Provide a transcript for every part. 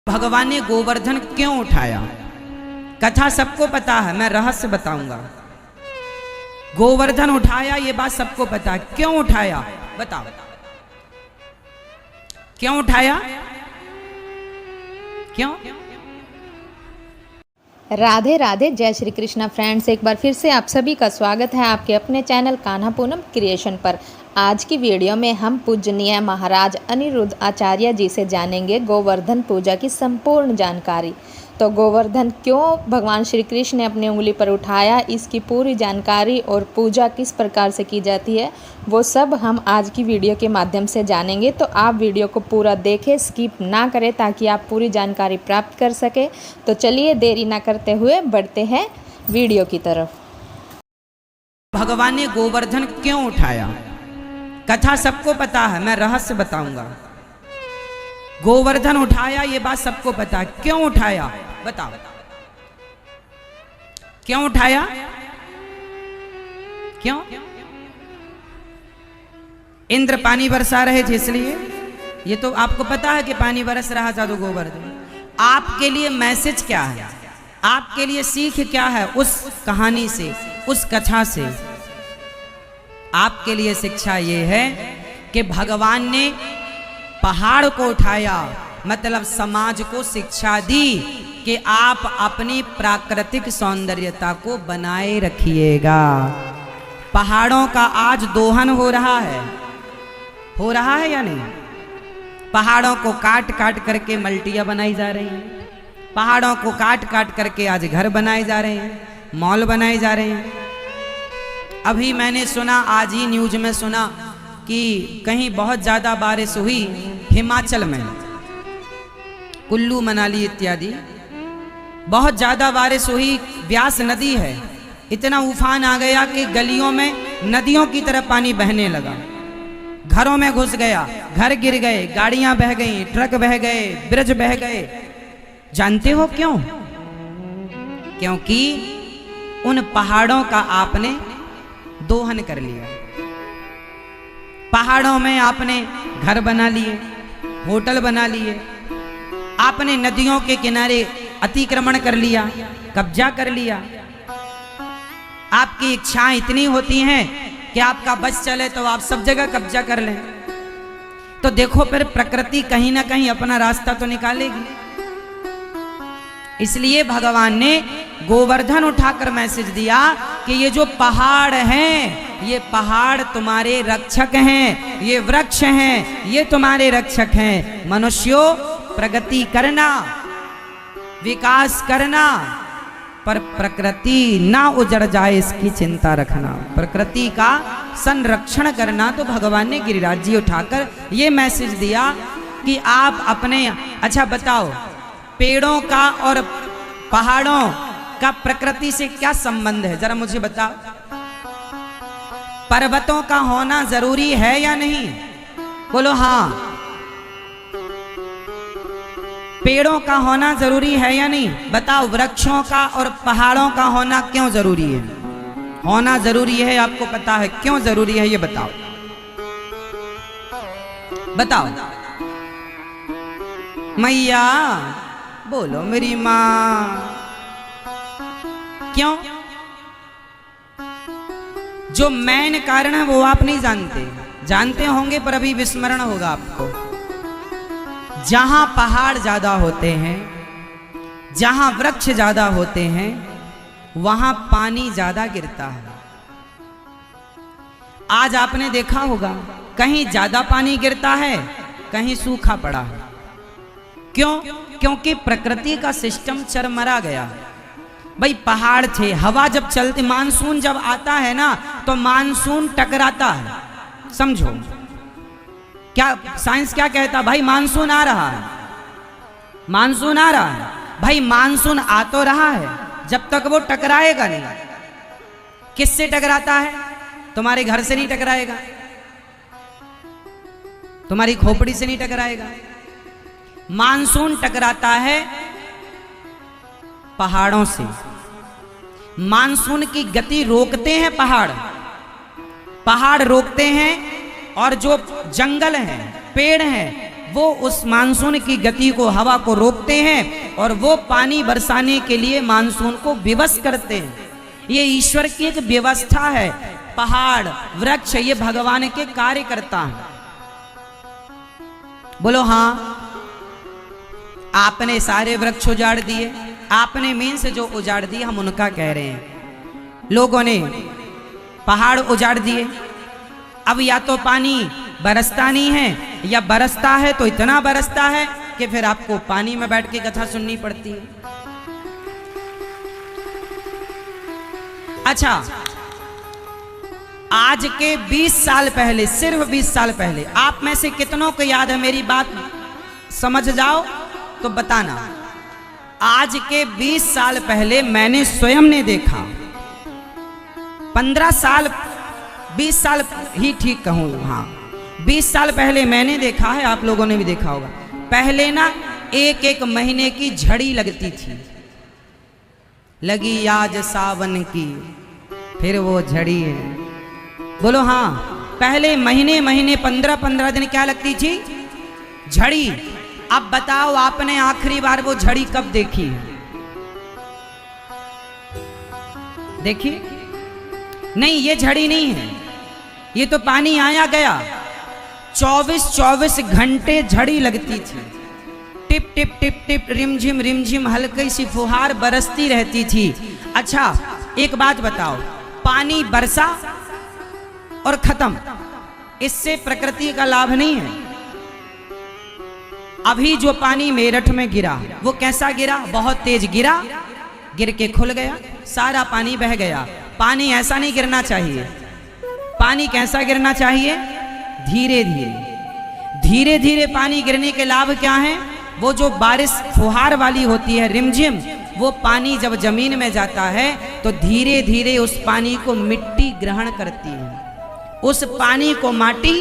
भगवान ने गोवर्धन क्यों उठाया? कथा सबको पता है, मैं रहस्य बताऊंगा। गोवर्धन उठाया ये बात सबको पता है, क्यों उठाया बताओ, क्यों उठाया? क्यों? राधे राधे, जय श्री कृष्णा फ्रेंड्स। एक बार फिर से आप सभी का स्वागत है आपके अपने चैनल कान्हा पूनम क्रिएशन पर। आज की वीडियो में हम पूजनीय महाराज अनिरुद्ध आचार्य जी से जानेंगे गोवर्धन पूजा की संपूर्ण जानकारी। तो गोवर्धन क्यों भगवान श्री कृष्ण ने अपनी उंगली पर उठाया, इसकी पूरी जानकारी और पूजा किस प्रकार से की जाती है, वो सब हम आज की वीडियो के माध्यम से जानेंगे। तो आप वीडियो को पूरा देखें, स्किप ना करें, ताकि आप पूरी जानकारी प्राप्त कर सकें। तो चलिए देरी ना करते हुए बढ़ते हैं वीडियो की तरफ। भगवान ने गोवर्धन क्यों उठाया? कथा सबको पता है, मैं रहस्य बताऊंगा। गोवर्धन उठाया ये बात सबको पता है, क्यों उठाया बताओ, क्यों उठाया? क्यों? इंद्र पानी बरसा रहे थे इसलिए। ये तो आपको पता है कि पानी बरस रहा था तो गोवर्धन। आपके लिए मैसेज क्या है, आपके लिए सीख क्या है उस कहानी से, उस कथा से? आपके लिए शिक्षा ये है कि भगवान ने पहाड़ को उठाया, मतलब समाज को शिक्षा दी कि आप अपनी प्राकृतिक सौंदर्यता को बनाए रखिएगा। पहाड़ों का आज दोहन हो रहा है या नहीं? पहाड़ों को काट काट करके मल्टियाँ बनाई जा रही हैं, पहाड़ों को काट काट करके आज घर बनाए जा रहे हैं, मॉल बनाए जा रहे हैं। अभी मैंने सुना, आज ही न्यूज में सुना कि कहीं बहुत ज़्यादा बारिश हुई हिमाचल में, कुल्लू मनाली इत्यादि, बहुत ज़्यादा बारिश हुई। व्यास नदी है, इतना उफान आ गया कि गलियों में नदियों की तरह पानी बहने लगा, घरों में घुस गया, घर गिर गए, गाड़ियां बह गई, ट्रक बह गए, ब्रिज बह गए। जानते हो क्यों? क्योंकि उन पहाड़ों का आपने दोहन कर लिया। पहाड़ों में आपने घर बना लिए, होटल बना लिए, आपने नदियों के किनारे अतिक्रमण कर लिया, कब्जा कर लिया। आपकी इच्छाएं इतनी होती हैं कि आपका बस चले तो आप सब जगह कब्जा कर लें। तो देखो फिर प्रकृति कहीं ना कहीं अपना रास्ता तो निकालेगी। इसलिए भगवान ने गोवर्धन उठाकर मैसेज दिया कि ये जो पहाड़ हैं, ये पहाड़ तुम्हारे रक्षक हैं, ये वृक्ष हैं, ये तुम्हारे रक्षक हैं। मनुष्यों, प्रगति करना, विकास करना, पर प्रकृति ना उजड़ जाए इसकी चिंता रखना, प्रकृति का संरक्षण करना। तो भगवान ने गिरिराज जी उठाकर ये मैसेज दिया कि आप अपने, अच्छा बताओ, पेड़ों का और पहाड़ों का प्रकृति से क्या संबंध है, जरा मुझे बताओ। पर्वतों का होना जरूरी है या नहीं? बोलो हाँ। पेड़ों का होना जरूरी है या नहीं? बताओ। वृक्षों का और पहाड़ों का होना क्यों जरूरी है? होना जरूरी है, आपको पता है क्यों जरूरी है, ये बताओ, बताओ मैया, बोलो मेरी माँ। क्यों? जो मेन कारण है वो आप नहीं जानते, जानते होंगे पर अभी विस्मरण होगा आपको। जहां पहाड़ ज्यादा होते हैं, जहां वृक्ष ज्यादा होते हैं, वहां पानी ज्यादा गिरता है। आज आपने देखा होगा कहीं ज्यादा पानी गिरता है, कहीं सूखा पड़ा है। क्यों? क्योंकि प्रकृति का सिस्टम चरमरा गया। भाई पहाड़ थे, हवा जब चलती, मानसून जब आता है ना, तो मानसून टकराता है। समझो क्या साइंस क्या कहता? भाई मानसून आ रहा है, मानसून आ रहा है। भाई मानसून आ तो रहा है, जब तक वो टकराएगा नहीं। किससे टकराता है? तुम्हारे घर से नहीं टकराएगा, तुम्हारी खोपड़ी से नहीं टकराएगा। मानसून टकराता है पहाड़ों से। मानसून की गति रोकते हैं पहाड़, पहाड़ रोकते हैं, और जो जंगल हैं, पेड़ हैं, वो उस मानसून की गति को, हवा को रोकते हैं और वो पानी बरसाने के लिए मानसून को विवश करते हैं। ये ईश्वर की एक व्यवस्था है। पहाड़, वृक्ष ये भगवान के कार्य करता है। बोलो हाँ। आपने सारे वृक्ष उजाड़ दिए, आपने मेन से जो उजाड़ दिए हम उनका कह रहे हैं। लोगों ने पहाड़ उजाड़ दिए, अब या तो पानी बरसता नहीं है या बरसता है तो इतना बरसता है कि फिर आपको पानी में बैठ के कथा सुननी पड़ती है। अच्छा, आज के 20 साल पहले, सिर्फ 20 साल पहले, आप में से कितनों को याद है, मेरी बात समझ जाओ तो बताना। आज के 20 साल पहले मैंने स्वयं ने देखा, 15 साल, 20 साल ही ठीक कहूँ, हाँ 20 साल पहले मैंने देखा है, आप लोगों ने भी देखा होगा। पहले ना एक एक महीने की झड़ी लगती थी, लगी आज सावन की फिर वो झड़ी है। बोलो हाँ। पहले महीने महीने 15-15 दिन क्या लगती थी? झड़ी। अब बताओ आपने आखिरी बार वो झड़ी कब देखी है? देखिए, नहीं ये झड़ी नहीं है, ये तो पानी आया गया। 24-24 घंटे झड़ी लगती थी, टिप टिप टिप टिप, रिमझिम रिमझिम, हल्की सी फुहार बरसती रहती थी। अच्छा एक बात बताओ, पानी बरसा और खत्म, इससे प्रकृति का लाभ नहीं है। अभी जो पानी मेरठ में गिरा वो कैसा गिरा? बहुत तेज गिरा, गिर के खुल गया, सारा पानी बह गया। पानी ऐसा नहीं गिरना चाहिए। पानी कैसा गिरना चाहिए? धीरे धीरे। धीरे धीरे पानी गिरने के लाभ क्या हैं? वो जो बारिश फुहार वाली होती है, रिमझिम, वो पानी जब जमीन में जाता है तो धीरे धीरे उस पानी को मिट्टी ग्रहण करती है, उस पानी को माटी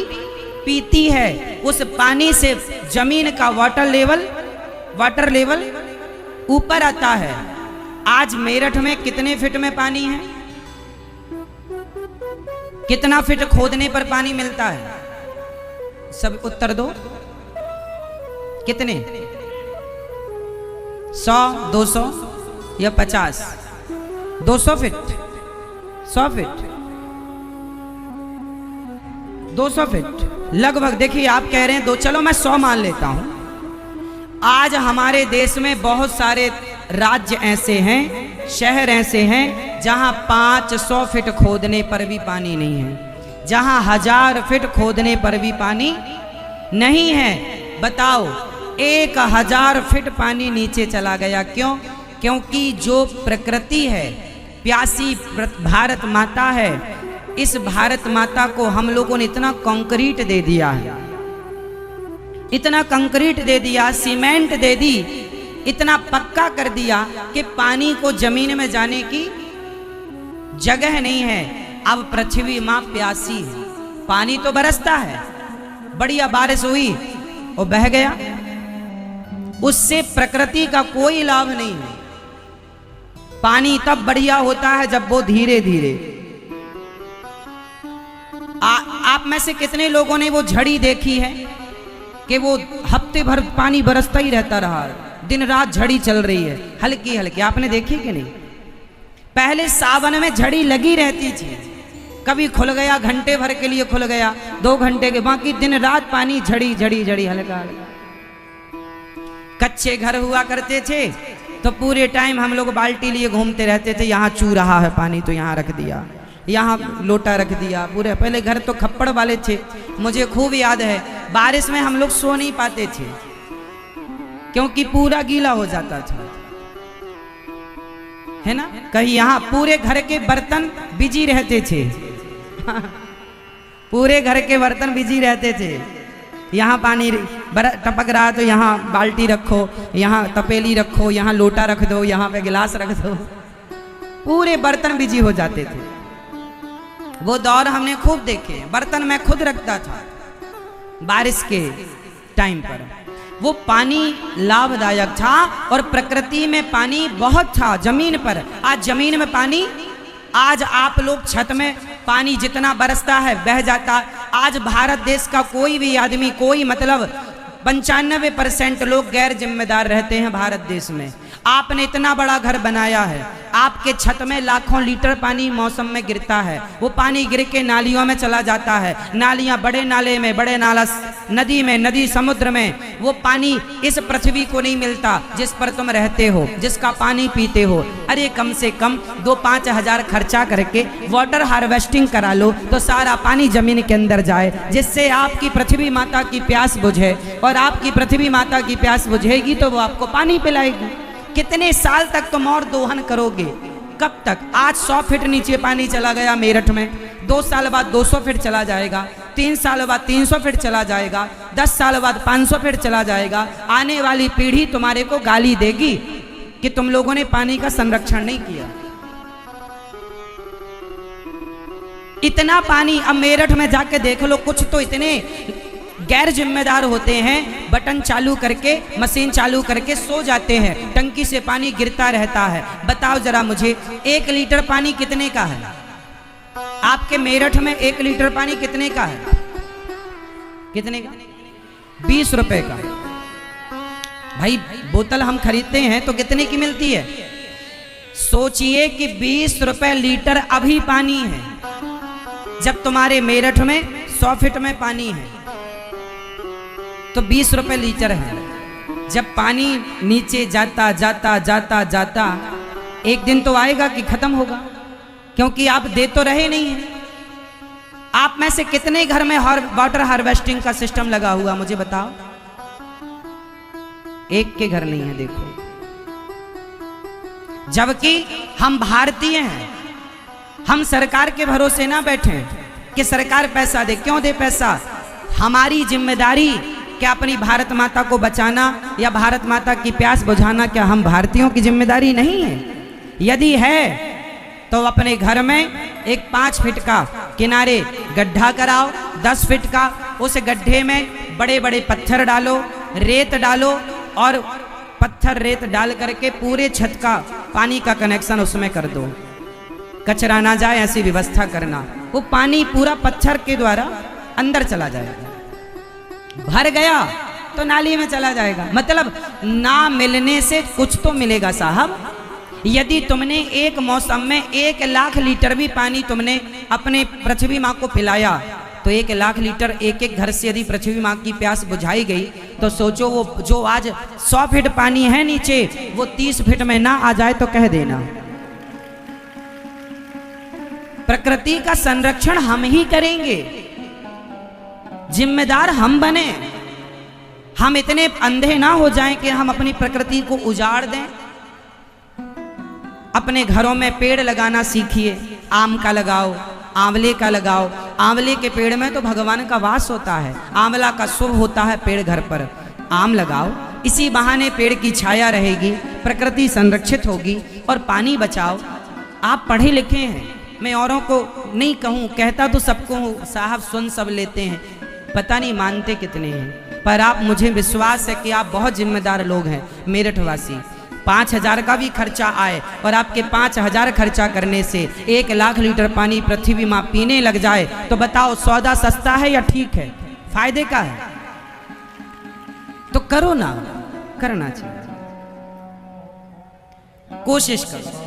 पीती है, उस पानी से जमीन का वाटर लेवल ऊपर आता है। आज मेरठ में कितने फीट में पानी है? कितना फीट खोदने पर पानी मिलता है? सब उत्तर दो। कितने? 100, 200 या 50? 200 फीट, 100 फीट, 200 फीट लगभग। देखिए आप कह रहे हैं दो, चलो मैं 100 मान लेता हूं। आज हमारे देश में बहुत सारे राज्य ऐसे हैं, शहर ऐसे हैं जहां 500 फीट खोदने पर भी पानी नहीं है, जहां 1000 फीट खोदने पर भी पानी नहीं है। बताओ 1000 फीट पानी नीचे चला गया। क्यों? क्योंकि जो प्रकृति है, प्यासी भारत माता है, इस भारत माता को हम लोगों ने इतना कंक्रीट दे दिया है, इतना कंक्रीट दे दिया, सीमेंट दे दी, इतना पक्का कर दिया कि पानी को जमीन में जाने की जगह नहीं है। अब पृथ्वी मां प्यासी है, पानी तो बरसता है, बढ़िया बारिश हुई और बह गया, उससे प्रकृति का कोई लाभ नहीं है। पानी तब बढ़िया होता है जब वो धीरे धीरे। आप में से कितने लोगों ने वो झड़ी देखी है कि वो हफ्ते भर पानी बरसता ही रहता रहा, दिन रात झड़ी चल रही है, हल्की हल्की? आपने देखी कि नहीं? पहले सावन में झड़ी लगी रहती थी, कभी खुल गया, घंटे भर के लिए खुल गया, 2 घंटे के, बाकी दिन रात पानी झड़ी झड़ी झड़ी, हल्का हल्का। कच्चे घर हुआ करते थे तो पूरे टाइम हम लोग बाल्टी लिए घूमते रहते थे, यहाँ चू रहा है पानी तो यहाँ रख दिया, यहाँ लोटा रख दिया। पूरे पहले घर तो खप्पड़ वाले थे, मुझे खूब याद है, बारिश में हम लोग सो नहीं पाते थे क्योंकि पूरा गीला हो जाता था, है ना? कहीं यहाँ पूरे घर के बर्तन बिजी रहते थे पूरे घर के बर्तन बिजी रहते थे। यहाँ पानी टपक रहा तो यहाँ बाल्टी रखो, यहाँ तपेली रखो, यहाँ लोटा रख दो, यहाँ पे गिलास रख दो, पूरे बर्तन बिजी हो जाते थे। वो दौर हमने खूब देखे। बर्तन मैं खुद रखता था बारिश के टाइम पर। वो पानी लाभदायक था और प्रकृति में पानी बहुत था जमीन पर। आज जमीन में पानी, आज आप लोग छत में पानी जितना बरसता है बह जाता। आज भारत देश का कोई भी आदमी, कोई मतलब 95% लोग गैर जिम्मेदार रहते हैं भारत देश में। आपने इतना बड़ा घर बनाया है, आपके छत में लाखों लीटर पानी मौसम में गिरता है, वो पानी गिर के नालियों में चला जाता है, नालियां बड़े नाले में, बड़े नाला नदी में, नदी समुद्र में। वो पानी इस पृथ्वी को नहीं मिलता जिस पर तुम रहते हो, जिसका पानी पीते हो। अरे कम से कम 2-5 हजार खर्चा करके वाटर हार्वेस्टिंग करा लो तो सारा पानी जमीन के अंदर जाए, जिससे आपकी पृथ्वी माता की प्यास बुझे, और आपकी पृथ्वी माता की प्यास बुझेगी तो वो आपको पानी पिलाएगी। कितने साल तक तुम और दोहन करोगे? कब तक? आज 100 फीट नीचे पानी चला गया मेरठ में, 2 साल बाद 200 फीट चला जाएगा, 3 साल बाद 300 फीट चला जाएगा, 10 साल बाद 500 फीट चला जाएगा। आने वाली पीढ़ी तुम्हारे को गाली देगी कि तुम लोगों ने पानी का संरक्षण नहीं किया। इतना पानी अब मेरठ में जाके देख लो, कुछ तो इतने गैर जिम्मेदार होते हैं, बटन चालू करके, मशीन चालू करके सो जाते हैं, टंकी से पानी गिरता रहता है। बताओ जरा मुझे, 1 लीटर पानी कितने का है? आपके मेरठ में 1 लीटर पानी कितने का है? कितने का? 20 रुपए का। भाई बोतल हम खरीदते हैं तो कितने की मिलती है? सोचिए कि 20 रुपए लीटर अभी पानी है, जब तुम्हारे मेरठ में 100 फीट में पानी है तो 20 रुपए लीटर है। जब पानी नीचे जाता जाता जाता जाता एक दिन तो आएगा कि खत्म होगा, क्योंकि आप दे तो रहे नहीं हैं। आप में से कितने घर में वाटर हार्वेस्टिंग का सिस्टम लगा हुआ, मुझे बताओ? एक के घर नहीं है। देखो, जबकि हम भारतीय हैं, हम सरकार के भरोसे ना बैठे कि सरकार पैसा दे। क्यों दे पैसा? हमारी जिम्मेदारी क्या अपनी भारत माता को बचाना या भारत माता की प्यास बुझाना, क्या हम भारतीयों की जिम्मेदारी नहीं है? यदि है तो अपने घर में एक 5 फीट का किनारे गड्ढा कराओ, 10 फीट का। उस गड्ढे में बड़े बड़े पत्थर डालो, रेत डालो, और पत्थर रेत डाल करके पूरे छत का पानी का कनेक्शन उसमें कर दो। कचरा ना जाए ऐसी व्यवस्था करना। वो पानी पूरा पत्थर के द्वारा अंदर चला जाएगा, भर गया तो नाली में चला जाएगा। मतलब ना मिलने से कुछ तो मिलेगा साहब। यदि तुमने एक मौसम में 1 लाख लीटर भी पानी तुमने अपने पृथ्वी माँ को पिलाया, तो 1 लाख लीटर एक एक घर से यदि पृथ्वी माँ की प्यास बुझाई गई, तो सोचो वो जो आज 100 फीट पानी है नीचे, वो 30 फीट में ना आ जाए तो कह देना। प्रकृति का संरक्षण हम ही करेंगे, जिम्मेदार हम बने। हम इतने अंधे ना हो जाएं कि हम अपनी प्रकृति को उजाड़ दें। अपने घरों में पेड़ लगाना सीखिए। आम का लगाओ, आंवले का लगाओ। आंवले के पेड़ में तो भगवान का वास होता है, आंवला का शुभ होता है पेड़ घर पर। आम लगाओ, इसी बहाने पेड़ की छाया रहेगी, प्रकृति संरक्षित होगी, और पानी बचाओ। आप पढ़े लिखे हैं, मैं औरों को नहीं कहूँ, कहता तो सबको हूँ साहब, सुन सब लेते हैं, पता नहीं मानते कितने हैं। पर आप, मुझे विश्वास है कि आप बहुत जिम्मेदार लोग हैं मेरठ वासी। 5000 का भी खर्चा आए और आपके 5000 खर्चा करने से 1 लाख लीटर पानी पृथ्वी माँ पीने लग जाए, तो बताओ सौदा सस्ता है या ठीक है, फायदे का है? तो करो ना, करना चाहिए, कोशिश करो।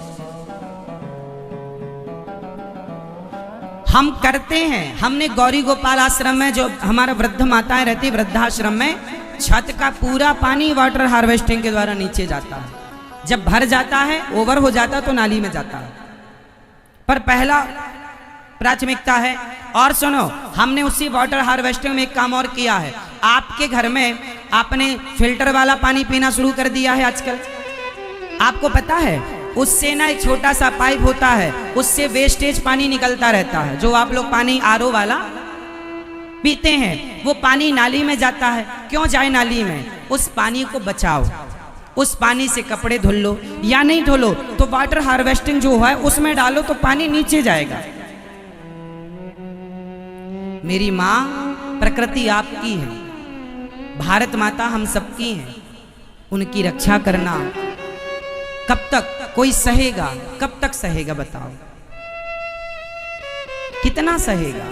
हम करते हैं। हमने गौरी गोपाल आश्रम में, जो हमारा वृद्ध माताएं रहती, वृद्धाश्रम में, छत का पूरा पानी वाटर हार्वेस्टिंग के द्वारा नीचे जाता है। जब भर जाता है, ओवर हो जाता तो नाली में जाता है। पर पहला प्राथमिकता है। और सुनो, हमने उसी वाटर हार्वेस्टिंग में एक काम और किया है। आपके घर में आपने फिल्टर वाला पानी पीना शुरू कर दिया है आजकल। आपको पता है, उससे ना एक छोटा सा पाइप होता है, उससे वेस्टेज पानी निकलता रहता है। जो आप लोग पानी आरओ वाला पीते हैं, वो पानी नाली में जाता है। क्यों जाए नाली में? उस पानी को बचाओ, उस पानी से कपड़े धुल लो, या नहीं धुलो तो वाटर हार्वेस्टिंग जो है उसमें डालो, तो पानी नीचे जाएगा। मेरी माँ, प्रकृति आपकी है, भारत माता हम सबकी है, उनकी रक्षा करना कब तक कोई सहेगा? कब तक सहेगा बताओ? कितना सहेगा?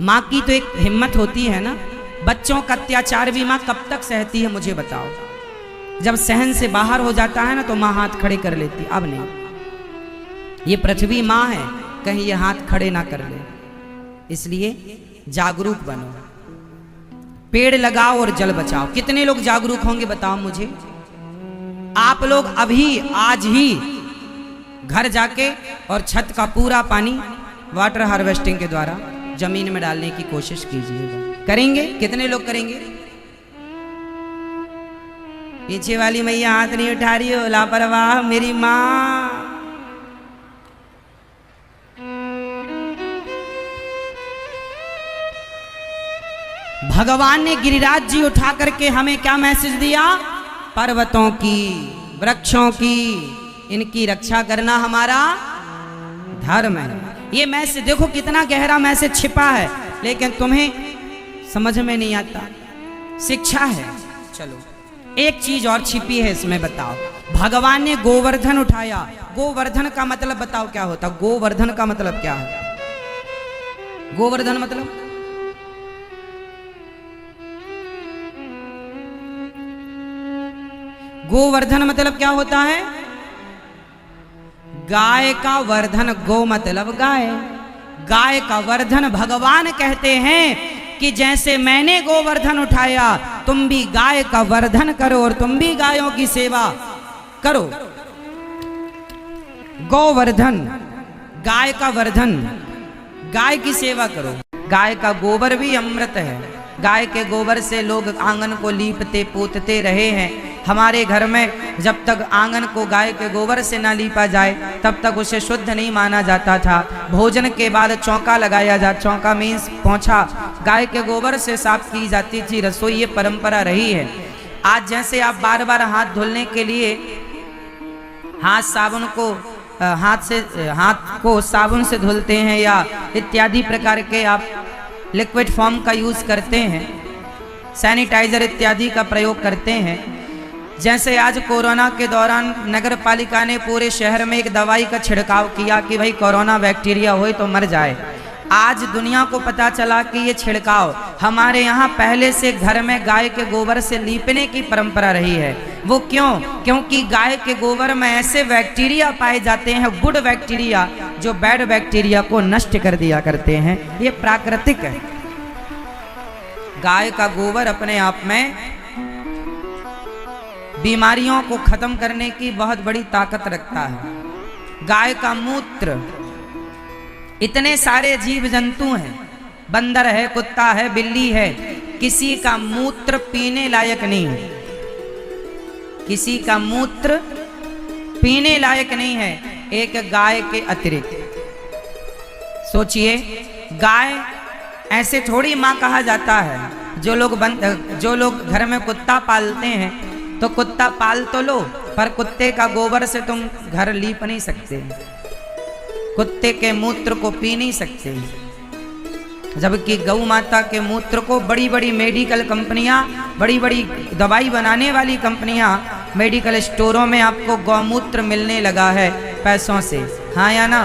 माँ की तो एक हिम्मत होती है ना, बच्चों का अत्याचार भी माँ कब तक सहती है मुझे बताओ। जब सहन से बाहर हो जाता है ना तो माँ हाथ खड़े कर लेती, अब नहीं। ये पृथ्वी माँ है, कहीं ये हाथ खड़े ना कर ले। इसलिए जागरूक बनो, पेड़ लगाओ और जल बचाओ। कितने लोग जागरूक होंगे बताओ मुझे। आप लोग अभी आज ही घर जाके और छत का पूरा पानी वाटर हार्वेस्टिंग के द्वारा जमीन में डालने की कोशिश कीजिएगा। करेंगे? कितने लोग करेंगे? पीछे वाली मैया हाथ नहीं उठा रही हो, लापरवाह मेरी माँ। भगवान ने गिरिराज जी उठा करके हमें क्या मैसेज दिया? पर्वतों की, वृक्षों की, इनकी रक्षा करना हमारा धर्म है। ये मैसेज देखो कितना गहरा मैसेज छिपा है, लेकिन तुम्हें समझ में नहीं आता। शिक्षा है। चलो एक चीज और छिपी है इसमें, बताओ। भगवान ने गोवर्धन उठाया। गोवर्धन का मतलब बताओ क्या होता? गोवर्धन का मतलब क्या है? गोवर्धन मतलब गोवर्धन मतलब क्या होता है? गाय का वर्धन। गो मतलब गाय, गाय का वर्धन। भगवान कहते हैं कि जैसे मैंने गोवर्धन उठाया, तुम भी गाय का वर्धन करो और तुम भी गायों की सेवा करो। गोवर्धन, गाय का वर्धन, गाय की सेवा करो। गाय का गोबर भी अमृत है। गाय के गोबर से लोग आंगन को लीपते पोतते रहे हैं। हमारे घर में जब तक आंगन को गाय के गोबर से ना लीपा जाए तब तक उसे शुद्ध नहीं माना जाता था। भोजन के बाद चौका लगाया जाता, चौका मीन्स पोंछा गाय के गोबर से साफ की जाती थी रसोई। ये परंपरा रही है। आज जैसे आप बार बार हाथ धुलने के लिए हाथ को साबुन से धुलते हैं या इत्यादि प्रकार के आप लिक्विड फॉर्म का यूज करते हैं, सैनिटाइजर इत्यादि का प्रयोग करते हैं। जैसे आज कोरोना के दौरान नगर पालिका ने पूरे शहर में एक दवाई का छिड़काव किया कि भाई कोरोना बैक्टीरिया हो तो मर जाए। आज दुनिया को पता चला कि ये छिड़काव हमारे यहाँ पहले से घर में गाय के गोबर से लीपने की परंपरा रही है। वो क्यों? क्योंकि गाय के गोबर में ऐसे बैक्टीरिया पाए जाते हैं, गुड बैक्टीरिया, जो बैड बैक्टीरिया को नष्ट कर दिया करते हैं। ये प्राकृतिक है। गाय का गोबर अपने आप में बीमारियों को खत्म करने की बहुत बड़ी ताकत रखता है। गाय का मूत्र, इतने सारे जीव जंतु हैं, बंदर है, कुत्ता है, बिल्ली है, किसी का मूत्र पीने लायक नहीं है। किसी का मूत्र पीने लायक नहीं है, एक गाय के अतिरिक्त। सोचिए, गाय ऐसे थोड़ी माँ कहा जाता है। जो लोग घर में कुत्ता पालते हैं तो कुत्ता पाल तो लो, पर कुत्ते का गोबर से तुम घर लीप नहीं सकते, कुत्ते के मूत्र को पी नहीं सकते। जबकि गौ माता के मूत्र को बड़ी बड़ी मेडिकल कंपनियां, बड़ी बड़ी दवाई बनाने वाली कंपनियां, मेडिकल स्टोरों में आपको गौमूत्र मिलने लगा है पैसों से। हाँ या ना?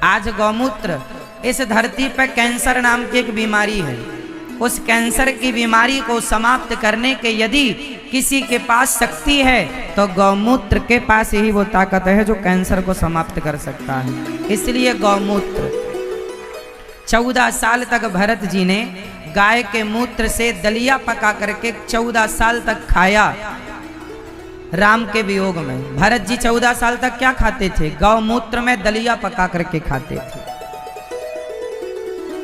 आज गौमूत्र, इस धरती पर कैंसर नाम की एक बीमारी है। उस कैंसर की बीमारी को समाप्त करने के यदि किसी के पास शक्ति है तो गौमूत्र के पास ही वो ताकत है जो कैंसर को समाप्त कर सकता है। इसलिए गौमूत्र 14 साल तक भरत जी ने गाय के मूत्र से दलिया पका करके 14 साल तक खाया। राम के वियोग में भरत जी 14 साल तक क्या खाते थे? गौमूत्र में दलिया पका करके खाते थे।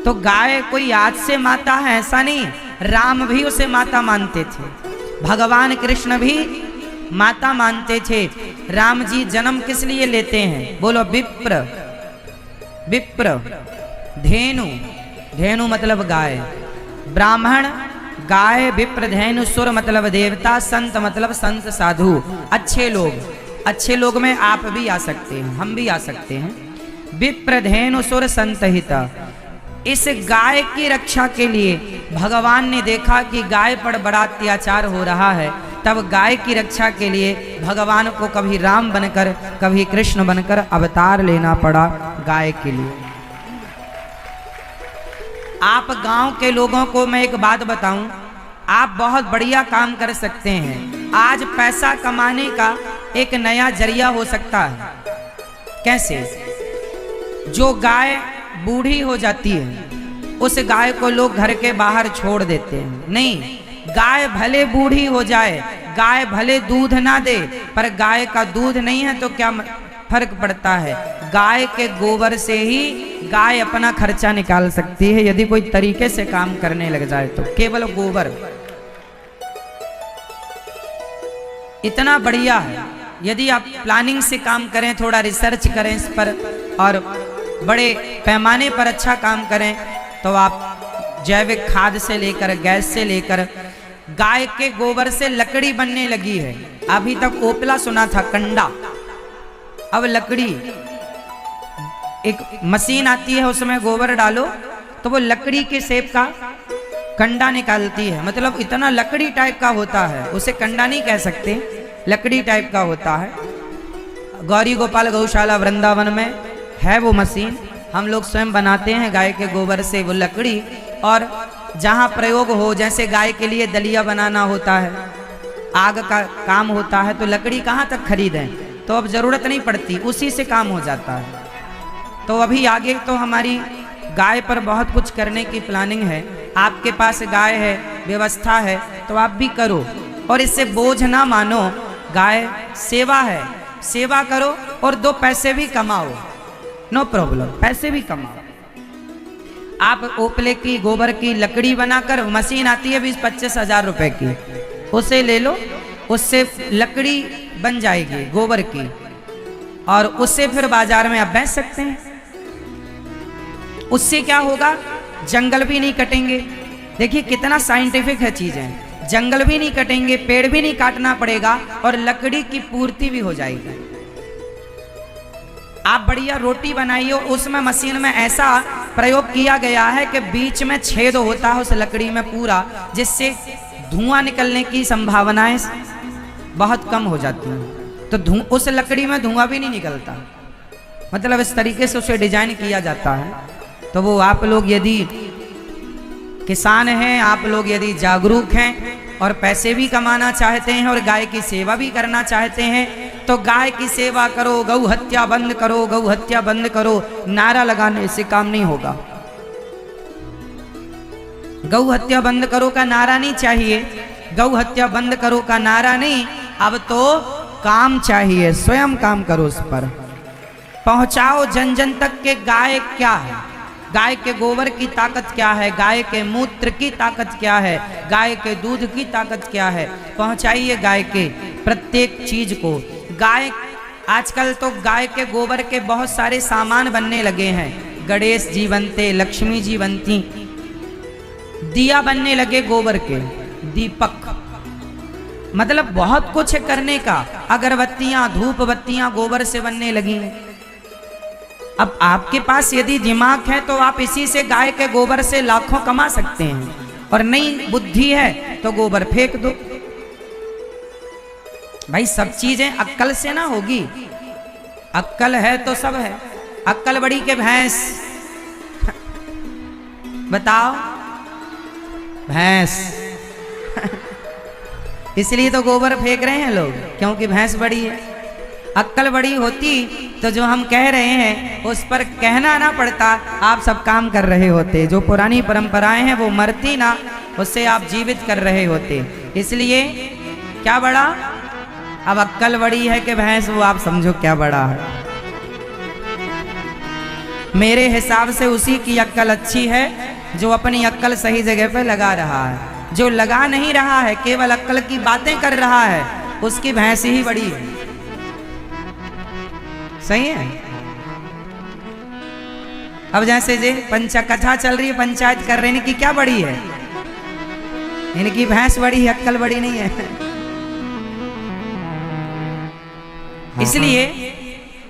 तो गाय कोई आज से माता है ऐसा नहीं, राम भी उसे माता मानते थे, भगवान कृष्ण भी माता मानते थे। राम जी जन्म किस लिए लेते हैं? बोलो, विप्र, विप्र, धेनु, धेनु मतलब गाय, ब्राह्मण गाय, विप्र धेनु, सुर मतलब देवता, संत मतलब संत साधु, अच्छे लोग। अच्छे लोग में आप भी आ सकते हैं, हम भी आ सकते हैं। विप्र धेनु सुर संत हिता। इस गाय की रक्षा के लिए भगवान ने देखा कि गाय पर बड़ा अत्याचार हो रहा है, तब गाय की रक्षा के लिए भगवान को कभी राम बनकर कभी कृष्ण बनकर अवतार लेना पड़ा गाय के लिए। आप गांव के लोगों को मैं एक बात बताऊं, आप बहुत बढ़िया काम कर सकते हैं। आज पैसा कमाने का एक नया जरिया हो सकता है। कैसे? जो गाय बूढ़ी हो जाती है उस गाय को लोग घर के बाहर छोड़ देते हैं। नहीं, गाय भले बूढ़ी हो जाए, गाय भले दूध ना दे, पर गाय का दूध नहीं है तो क्या फर्क पड़ता है? गाय के गोबर से ही गाय अपना खर्चा निकाल सकती है, यदि कोई तरीके से काम करने लग जाए तो। केवल गोबर इतना बढ़िया है। यदि आप प्लानिंग से काम करें, थोड़ा रिसर्च करें इस पर और बड़े पैमाने पर अच्छा काम करें, तो आप जैविक खाद से लेकर गैस से लेकर गाय के गोबर से लकड़ी बनने लगी है। अभी तक ओपला सुना था, कंडा, अब लकड़ी। एक मशीन आती है, उसमें गोबर डालो तो वो लकड़ी के शेप का कंडा निकालती है। मतलब इतना लकड़ी टाइप का होता है, उसे कंडा नहीं कह सकते, लकड़ी टाइप का होता है। गौरी गोपाल गौशाला वृंदावन में है वो मशीन। हम लोग स्वयं बनाते हैं गाय के गोबर से वो लकड़ी। और जहाँ प्रयोग हो, जैसे गाय के लिए दलिया बनाना होता है, आग का काम होता है, तो लकड़ी कहाँ तक खरीदें, तो अब ज़रूरत नहीं पड़ती, उसी से काम हो जाता है। तो अभी आगे तो हमारी गाय पर बहुत कुछ करने की प्लानिंग है। आपके पास गाय है, व्यवस्था है, तो आप भी करो और इससे बोझ ना मानो। गाय सेवा है, सेवा करो और 2 पैसे भी कमाओ, नो प्रॉब्लम, पैसे भी कमाओ। आप ओपले की गोबर की लकड़ी बनाकर, मशीन आती है 20-25 हज़ार रुपए की, उसे ले लो, उससे लकड़ी बन जाएगी गोबर की, और उससे फिर बाजार में आप बेच सकते हैं। उससे क्या होगा? जंगल भी नहीं कटेंगे। देखिए कितना साइंटिफिक है चीजें। जंगल भी नहीं कटेंगे, पेड़ भी नहीं काटना पड़ेगा और लकड़ी की पूर्ति भी हो जाएगी। आप बढ़िया रोटी बनाइए, उसमें मशीन में ऐसा प्रयोग किया गया है कि बीच में छेद होता है उस लकड़ी में पूरा, जिससे धुआं निकलने की संभावनाएं बहुत कम हो जाती हैं। तो उस लकड़ी में धुआं भी नहीं निकलता। मतलब इस तरीके से उसे डिजाइन किया जाता है। तो वो आप लोग यदि किसान हैं, आप लोग यदि जागरूक हैं और पैसे भी कमाना चाहते हैं और गाय की सेवा भी करना चाहते हैं, तो गाय की सेवा करो, गौ हत्या बंद करो, गौ हत्या बंद करो। नारा लगाने से काम नहीं होगा। गौ हत्या बंद करो का नारा नहीं चाहिए, गौ हत्या बंद करो का नारा नहीं, अब तो काम चाहिए। स्वयं काम करो, उस पर पहुंचाओ जन जन तक के गाय क्या है, गाय के गोबर की ताकत क्या है, गाय के मूत्र की ताकत क्या है, गाय के दूध की ताकत क्या है। पहुंचाइए गाय के प्रत्येक चीज को। गाय आजकल तो गाय के गोबर के बहुत सारे सामान बनने लगे हैं। गणेश जी बनते, लक्ष्मी जी बनती, दिया बनने लगे गोबर के, दीपक, मतलब बहुत कुछ है करने का। अगरबत्तियां, धूप बत्तियां गोबर से बनने लगी हैं। अब आपके पास यदि दिमाग है तो आप इसी से, गाय के गोबर से लाखों कमा सकते हैं, और नहीं बुद्धि है तो गोबर फेंक दो। भाई सब चीजें अक्कल से ना होगी, अक्कल है तो सब है। अक्कल बड़ी के भैंस बताओ, भैंस इसलिए तो गोबर फेंक रहे हैं लोग, क्योंकि भैंस बड़ी है। अक्कल बड़ी होती तो जो हम कह रहे हैं उस पर कहना ना पड़ता, आप सब काम कर रहे होते। जो पुरानी परंपराएं हैं वो मरती ना, उससे आप जीवित कर रहे होते। इसलिए क्या बड़ा? अब अक्कल बड़ी है कि भैंस, वो आप समझो क्या बड़ा है। मेरे हिसाब से उसी की अक्कल अच्छी है जो अपनी अक्कल सही जगह पे लगा रहा है। जो लगा नहीं रहा है, केवल अक्कल की बातें कर रहा है, उसकी भैंस ही बड़ी है। सही है। अब जैसे जे कथा चल रही है, पंचायत कर रहे हैं कि क्या बड़ी है, इनकी भैंस बड़ी है, अक्कल बड़ी नहीं है। इसलिए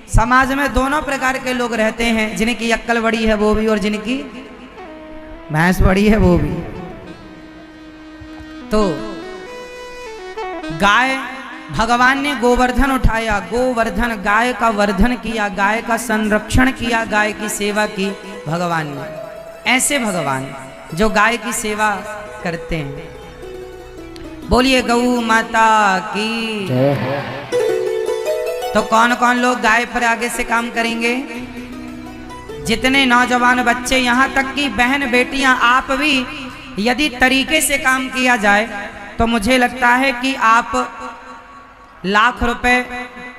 समाज में दोनों प्रकार के लोग रहते हैं, जिनकी अक्कल बड़ी है वो भी, और जिनकी भैंस बड़ी है वो भी। तो गाय, भगवान ने गोवर्धन उठाया, गोवर्धन, गाय का वर्धन किया, गाय का संरक्षण किया, गाय की सेवा की भगवान ने। ऐसे भगवान जो गाय की सेवा करते हैं। बोलिए गौ माता की। तो कौन कौन लोग गाय पर आगे से काम करेंगे? जितने नौजवान बच्चे, यहाँ तक कि बहन बेटियां, आप भी यदि तरीके से काम किया जाए तो मुझे लगता है कि आप लाख रुपए,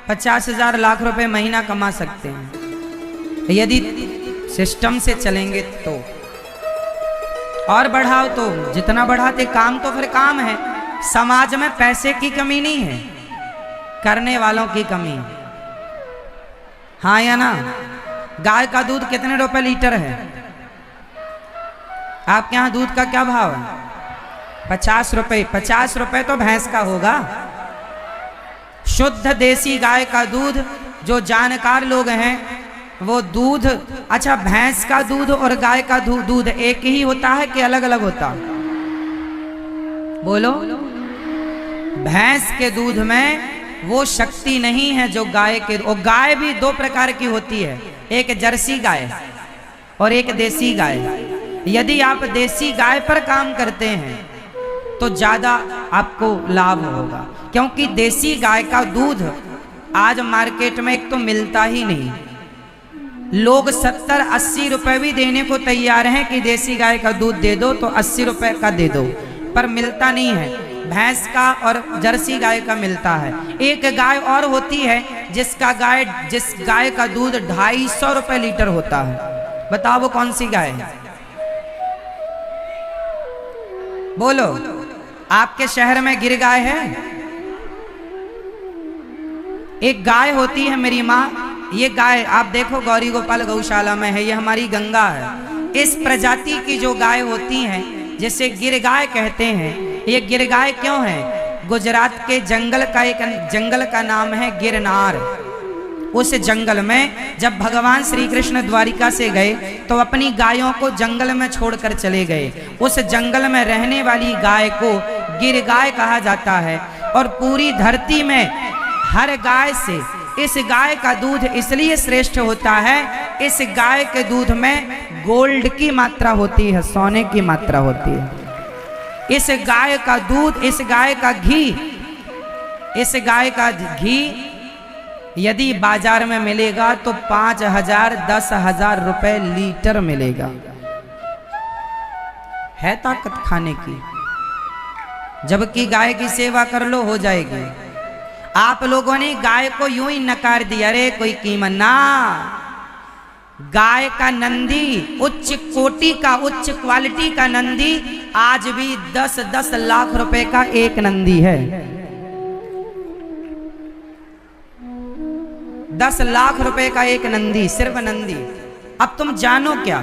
50,000 लाख रुपए महीना कमा सकते हैं यदि सिस्टम से चलेंगे तो। और बढ़ाओ तो जितना बढ़ाते, काम तो फिर काम है। समाज में पैसे की कमी नहीं है, करने वालों की कमी है। हाँ या ना? गाय का दूध कितने रुपए लीटर है? आपके यहाँ दूध का क्या भाव है? 50 रुपए। 50 रुपए तो भैंस का होगा। शुद्ध देसी गाय का दूध, जो जानकार लोग हैं वो दूध, अच्छा भैंस का दूध और गाय का दूध एक ही होता है कि अलग अलग होता? बोलो। भैंस के दूध में वो शक्ति नहीं है जो गाय के। और गाय भी दो प्रकार की होती है, एक जर्सी गाय और एक देसी गाय। यदि आप देसी गाय पर काम करते हैं तो ज्यादा आपको लाभ होगा, क्योंकि देसी गाय का दूध आज मार्केट में एक तो मिलता ही नहीं। लोग 70-80 रुपए भी देने को तैयार हैं कि देसी गाय का दूध दे दो, तो 80 रुपए का दे दो, पर मिलता नहीं है। भैंस का और जर्सी गाय का मिलता है। एक गाय और होती है जिस गाय का दूध 250 रुपए लीटर होता है। बताओ वो कौन सी गाय है? बोलो। आपके शहर में गिर गाय है? एक गाय होती है मेरी माँ, ये गाय आप देखो गौरी गोपाल गौशाला में है, ये हमारी गंगा है। इस प्रजाति की जो गाय होती हैं जिसे गिर गाय कहते हैं, ये गिर गाय क्यों है? गुजरात के जंगल का नाम है गिरनार। उस जंगल में जब भगवान श्री कृष्ण द्वारिका से गए तो अपनी गायों को जंगल में छोड़कर चले गए। उस जंगल में रहने वाली गाय को गिर गाय कहा जाता है। और पूरी धरती में हर गाय से इस गाय का दूध इसलिए श्रेष्ठ होता है, इस गाय के दूध में गोल्ड की मात्रा होती है, सोने की मात्रा होती है। इस गाय का दूध, इस गाय का घी यदि बाजार में मिलेगा तो 5,000 10,000 रुपए लीटर मिलेगा। है ताकत खाने की। जबकि गाय की सेवा कर लो, हो जाएगी। आप लोगों ने गाय को यूं ही नकार दिया, अरे कोई कीमत ना। गाय का नंदी, उच्च कोटि का, उच्च क्वालिटी का नंदी आज भी 10-10 लाख रुपए का एक नंदी है। 10 लाख रुपए का एक नंदी, सिर्फ नंदी। अब तुम जानो क्या?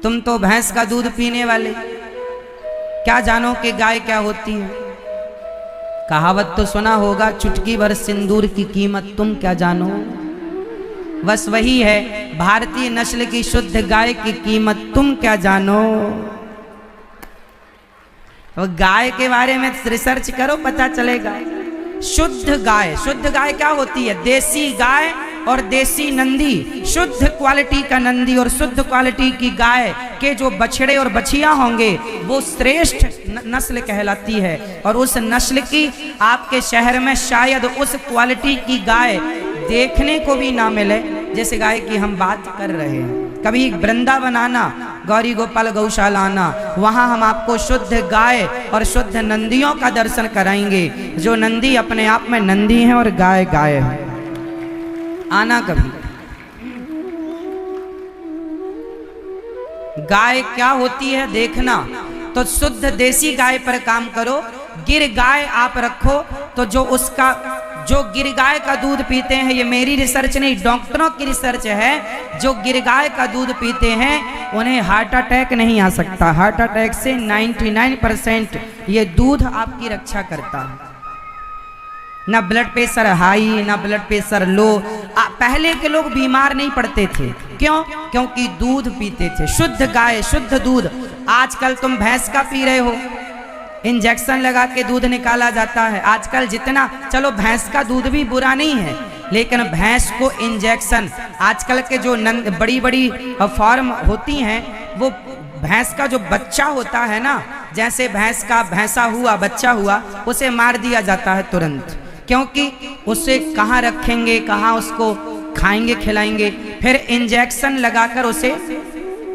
तुम तो भैंस का दूध पीने वाले, क्या जानो कि गाय क्या होती है? कहावत तो सुना होगा, चुटकी भर सिंदूर की कीमत तुम क्या जानो। बस वही है, भारतीय नस्ल की शुद्ध गाय की कीमत तुम क्या जानो। तो गाय के बारे में रिसर्च करो, पता चलेगा। शुद्ध गाय क्या होती है? देसी गाय और देसी नंदी, शुद्ध क्वालिटी का नंदी और शुद्ध क्वालिटी की गाय के जो बछड़े और बछियां होंगे वो श्रेष्ठ नस्ल कहलाती है। और उस नस्ल की आपके शहर में शायद उस क्वालिटी की गाय देखने को भी ना मिले जिस गाय की हम बात कर रहे हैं। कभी वृंदावन आना, गौरी गोपाल गौशाला आना, वहां हम आपको शुद्ध गाय और शुद्ध नंदियों का दर्शन कराएंगे, जो नंदी अपने आप में नंदी हैं और गाय गाय है। आना कभी। गाय क्या होती है देखना, तो शुद्ध देसी गाय पर काम करो। गिर गाय आप रखो तो जो गिर गाय का दूध पीते हैं, ये मेरी रिसर्च नहीं, डॉक्टरों की रिसर्च है, जो गिर गाय का दूध पीते हैं उन्हें हार्ट अटैक नहीं आ सकता। हार्ट अटैक से 99% ये दूध आपकी रक्षा करता है। ना ब्लड प्रेशर हाई, ना ब्लड प्रेशर लो। पहले के लोग बीमार नहीं पड़ते थे, क्यों? क्योंकि दूध पीते थे, शुद्ध गाय, शुद्ध दूध। आजकल तुम भैंस का पी रहे हो, इंजेक्शन लगा के दूध निकाला जाता है आजकल। जितना, चलो भैंस का दूध भी बुरा नहीं है, लेकिन भैंस को इंजेक्शन, आजकल के जो बड़ी बड़ी फार्म होती हैं, वो भैंस का जो बच्चा होता है ना, जैसे भैंस का भैंसा हुआ, बच्चा हुआ, उसे मार दिया जाता है तुरंत, क्योंकि उसे कहाँ रखेंगे, कहाँ उसको खाएंगे खिलाएंगे, फिर इंजेक्शन लगाकर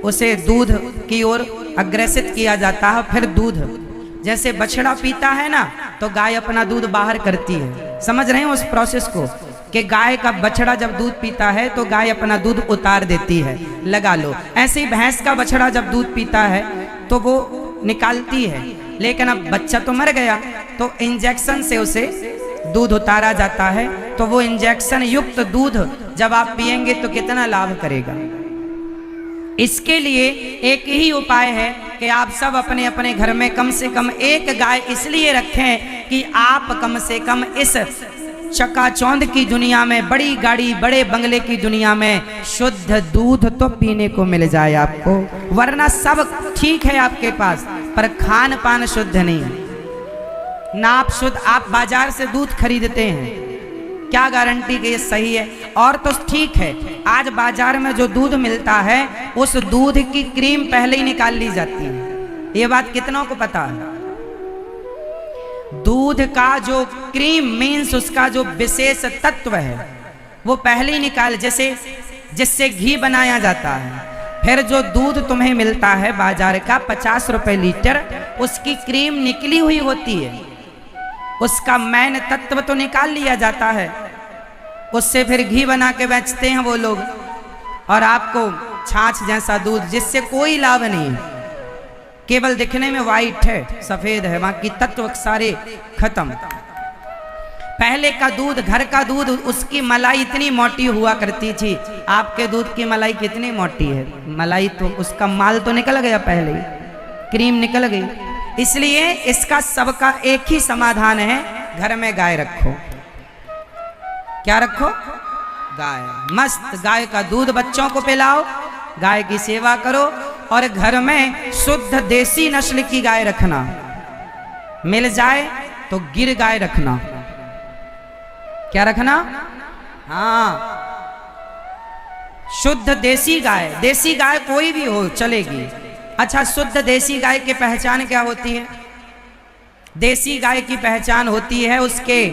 उसे दूध की ओर अग्रसित किया जाता है। फिर दूध, जैसे बछड़ा पीता है ना, तो गाय अपना दूध बाहर करती है। समझ रहे हैं उस प्रोसेस को, कि गाय का बछड़ा जब दूध पीता है तो गाय अपना दूध उतार देती है, लगा लो। ऐसे ही भैंस का बछड़ा जब दूध पीता है तो वो निकालती है, लेकिन अब बच्चा तो मर गया, तो इंजेक्शन से उसे दूध उतारा जाता है। तो वो इंजेक्शन युक्त दूध जब आप पिएंगे तो कितना लाभ करेगा। इसके लिए एक ही उपाय है कि आप सब अपने अपने घर में कम से कम एक गाय इसलिए रखें कि आप कम से कम इस चकाचौंध की दुनिया में, बड़ी गाड़ी बड़े बंगले की दुनिया में शुद्ध दूध तो पीने को मिल जाए आपको। वरना सब ठीक है आपके पास, पर खान पान शुद्ध नहीं है ना। आप शुद्ध, आप बाजार से दूध खरीदते हैं, क्या गारंटी कि ये सही है? और तो ठीक है, आज बाजार में जो दूध मिलता है उस दूध की क्रीम पहले ही निकाल ली जाती है। ये बात कितनों को पता है? दूध का जो क्रीम मीन्स उसका जो विशेष तत्व है वो पहले ही निकाल, जैसे जिससे घी बनाया जाता है। फिर जो दूध तुम्हें मिलता है बाजार का 50 रुपए लीटर, उसकी क्रीम निकली हुई होती है, उसका मैन तत्व तो निकाल लिया जाता है, उससे फिर घी बना के बेचते हैं वो लोग, और आपको छाछ जैसा दूध जिससे कोई लाभ नहीं है, केवल दिखने में वाइट है, सफेद है, बाकी तत्व सारे खत्म। पहले का दूध, घर का दूध, उसकी मलाई इतनी मोटी हुआ करती थी। आपके दूध की मलाई कितनी मोटी है? मलाई तो उसका माल तो निकल गया पहले ही, क्रीम निकल गई। इसलिए इसका सबका एक ही समाधान है, घर में गाय रखो। क्या रखो? गाय। मस्त गाय का दूध बच्चों को पिलाओ, गाय की सेवा करो, और घर में शुद्ध देसी नस्ल की गाय रखना। मिल जाए तो गिर गाय रखना। क्या रखना? हाँ, शुद्ध देसी गाय। देसी गाय कोई भी हो चलेगी। अच्छा, शुद्ध देसी गाय की पहचान क्या होती है? देसी गाय की पहचान होती है उसके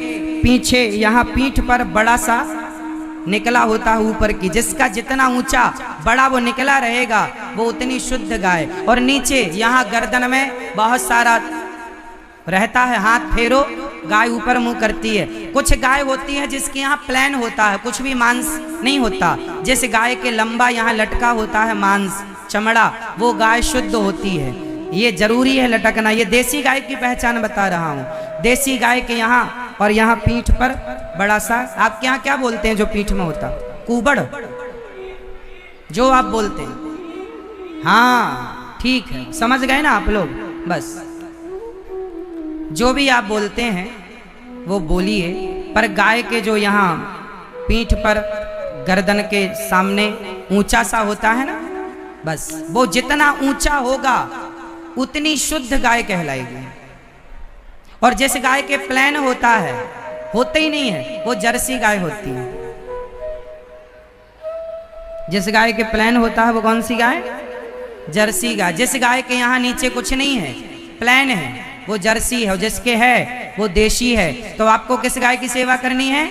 पीछे, यहाँ पीठ पर बड़ा सा निकला होता है ऊपर की, जिसका जितना ऊंचा बड़ा वो निकला रहेगा वो उतनी शुद्ध गाय। और नीचे यहाँ गर्दन में बहुत सारा रहता है, हाथ फेरो गाय ऊपर मुंह करती है। कुछ गाय होती है जिसके यहाँ प्लेन होता है, कुछ भी मांस नहीं होता। जिस गाय के लंबा यहाँ लटका होता है मांस, चमड़ा, वो गाय शुद्ध होती है। ये जरूरी है लटकना। ये देसी गाय की पहचान बता रहा हूँ। देसी गाय के यहाँ और यहाँ पीठ पर बड़ा सा, आपके यहाँ क्या बोलते हैं जो पीठ में होता? कुबड़, जो आप बोलते हैं। हाँ ठीक है, समझ गए ना आप लोग? बस जो भी आप बोलते हैं वो बोलिए, पर गाय के जो यहाँ पीठ पर गर्दन के सामने ऊंचा सा होता है ना, बस वो जितना ऊंचा होगा उतनी शुद्ध गाय कहलाएगी। और जिस गाय के प्लेन होता है, होते ही नहीं है, वो जर्सी गाय होती है। जिस गाय के प्लेन होता है वो कौन सी गाय? जर्सी गाय। जिस गाय के यहाँ नीचे कुछ नहीं है, प्लेन है, वो जर्सी है। और जिसके है वो देशी है। तो आपको किस गाय की सेवा करनी है?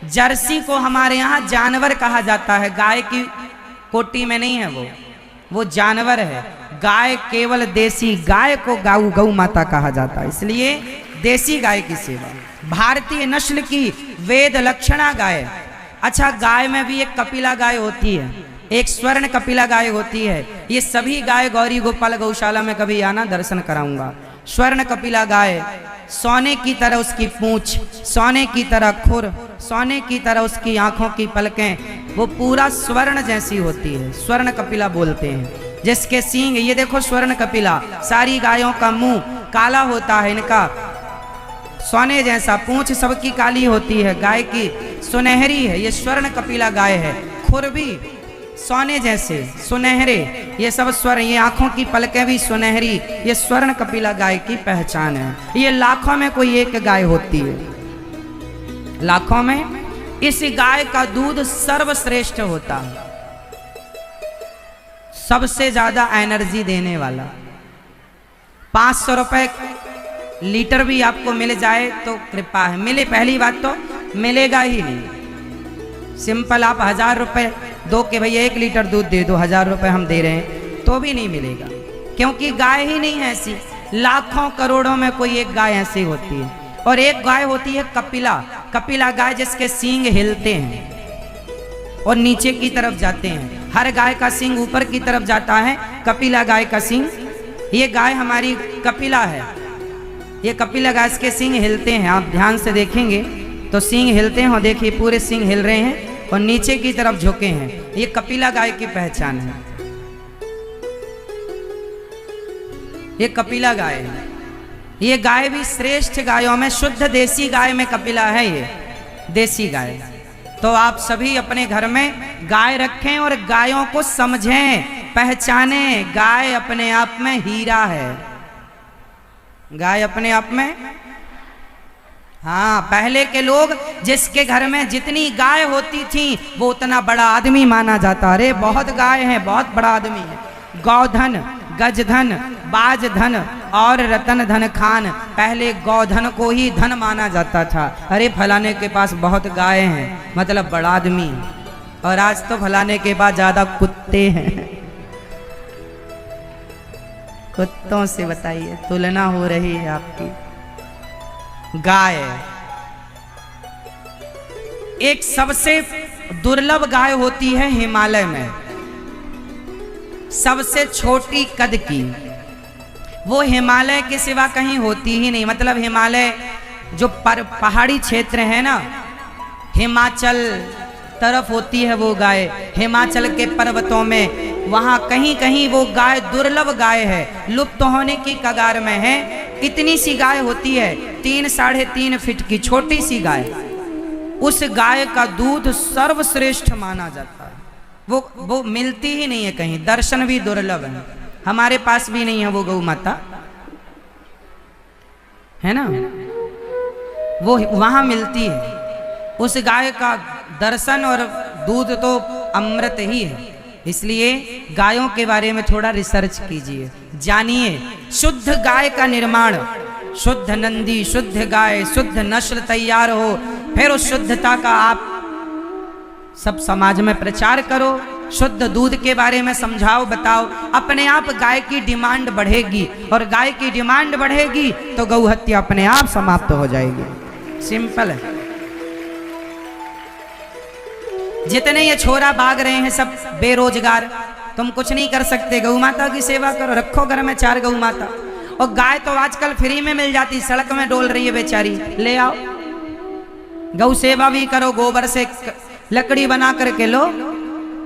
जर्सी को हमारे यहाँ जानवर कहा जाता है, गाय की कोटि में नहीं है वो जानवर है। गाय केवल देसी गाय को गौ माता कहा जाता है, इसलिए देसी गाय की सेवा। भारतीय नस्ल की वेद लक्षणा गाय। अच्छा, गाय में भी एक कपिला गाय होती है, एक स्वर्ण कपिला गाय होती है। ये सभी गाय गौरी गोपाल गौशाला में कभी आना, दर्शन कराऊंगा। स्वर्ण कपिला गाय, सोने की तरह उसकी पूंछ, सोने की तरह खुर, सोने की तरह उसकी आंखों की पलकें, वो पूरा स्वर्ण जैसी होती है, स्वर्ण कपिला बोलते हैं। जिसके सींग, ये देखो स्वर्ण कपिला, सारी गायों का मुंह काला होता है, इनका सोने जैसा, पूंछ सबकी काली होती है, गाय की सुनहरी है, ये स्वर्ण कपिला गाय है। खुर भी सोने जैसे सुनहरे, ये सब स्वर्ण, ये आंखों की पलकें भी सुनहरी, ये स्वर्ण कपिला गाय की पहचान है। ये लाखों में कोई एक गाय होती है, लाखों में इस गाय का दूध सर्वश्रेष्ठ होता है, सबसे ज्यादा एनर्जी देने वाला। 500 रुपए लीटर भी आपको मिल जाए तो कृपा है, मिले पहली बात तो मिलेगा ही नहीं। सिंपल आप 1000 रुपए दो के भैया 1 लीटर दूध दे दो, 1000 रुपए हम दे रहे हैं तो भी नहीं मिलेगा, क्योंकि गाय ही नहीं है ऐसी। लाखों करोड़ों में कोई एक गाय ऐसी होती है, और एक गाय होती है कपिला। कपिला गाय जिसके सींग हिलते हैं और नीचे की तरफ जाते हैं। हर गाय का सींग ऊपर की तरफ जाता है, कपिला गाय का सींग। ये गाय हमारी कपिला है, ये कपिला गाय के सींग हिलते हैं। आप ध्यान से देखेंगे तो सींग हिलते हैं, और देखिए पूरे सींग हिल रहे हैं और नीचे की तरफ झुके हैं। ये कपिला गाय की पहचान है, ये कपिला गाय है। ये गाय भी श्रेष्ठ गायों में, शुद्ध देसी गाय में कपिला है, ये देसी गाय। तो आप सभी अपने घर में गाय रखें और गायों को समझें, पहचानें। गाय अपने आप में हीरा है, गाय अपने आप में। हाँ, पहले के लोग जिसके घर में जितनी गाय होती थी वो उतना बड़ा आदमी माना जाता। अरे बहुत गाय है, बहुत बड़ा आदमी है। गौधन, गजधन, बाजधन और रतन धन खान, पहले गौधन को ही धन माना जाता था। अरे फलाने के पास बहुत गाय हैं मतलब बड़ा आदमी। और आज तो फलाने के पास ज्यादा कुत्ते हैं। कुत्तों से बताइए तुलना हो रही है आपकी। गाय एक सबसे दुर्लभ गाय होती है हिमालय में, सबसे छोटी कद की। वो हिमालय के सिवा कहीं होती ही नहीं। मतलब हिमालय जो पहाड़ी क्षेत्र है ना, हिमाचल तरफ होती है वो गाय। हिमाचल के पर्वतों में वहाँ कहीं कहीं वो गाय दुर्लभ गाय है, लुप्त होने की कगार में है। इतनी सी गाय होती है, 3-3.5 फीट की छोटी सी गाय। उस गाय का दूध सर्वश्रेष्ठ माना जाता है। वो मिलती ही नहीं है कहीं, दर्शन भी दुर्लभ है। हमारे पास भी नहीं है वो गौ माता, है ना, वो वहां मिलती है। उस गाय का दर्शन और दूध तो अमृत ही है। इसलिए गायों के बारे में थोड़ा रिसर्च कीजिए, जानिए। शुद्ध गाय का निर्माण, शुद्ध नंदी, शुद्ध गाय, शुद्ध नस्ल तैयार हो, फिर उस शुद्धता का आप सब समाज में प्रचार करो। शुद्ध दूध के बारे में समझाओ, बताओ। अपने आप गाय की डिमांड बढ़ेगी, और गाय की डिमांड बढ़ेगी तो गौ हत्या अपने आप समाप्त हो जाएगी। सिंपल है। जितने ये छोरा भाग रहे हैं सब बेरोजगार, तुम कुछ नहीं कर सकते। गौ माता की सेवा करो, रखो घर में 4 गौ माता। और गाय तो आजकल फ्री में मिल जाती, सड़क में डोल रही है बेचारी, ले आओ। गौ सेवा भी करो, गोबर से लकड़ी बना करके लो,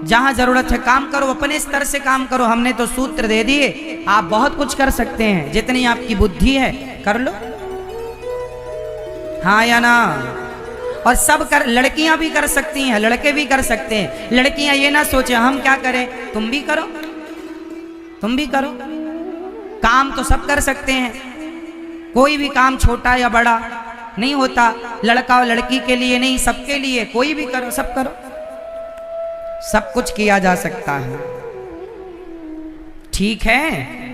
जहां जरूरत है काम करो, अपने स्तर से काम करो। हमने तो सूत्र दे दिए, आप बहुत कुछ कर सकते हैं, जितनी आपकी बुद्धि है कर लो। हाँ या ना? और सब कर, लड़कियां भी कर सकती हैं, लड़के भी कर सकते हैं। लड़कियां ये ना सोचे हम क्या करें, तुम भी करो, तुम भी करो। काम तो सब कर सकते हैं, कोई भी काम छोटा या बड़ा नहीं होता। लड़का और लड़की के लिए नहीं, सबके लिए। कोई भी करो, सब करो, सब कुछ किया जा सकता है। ठीक है।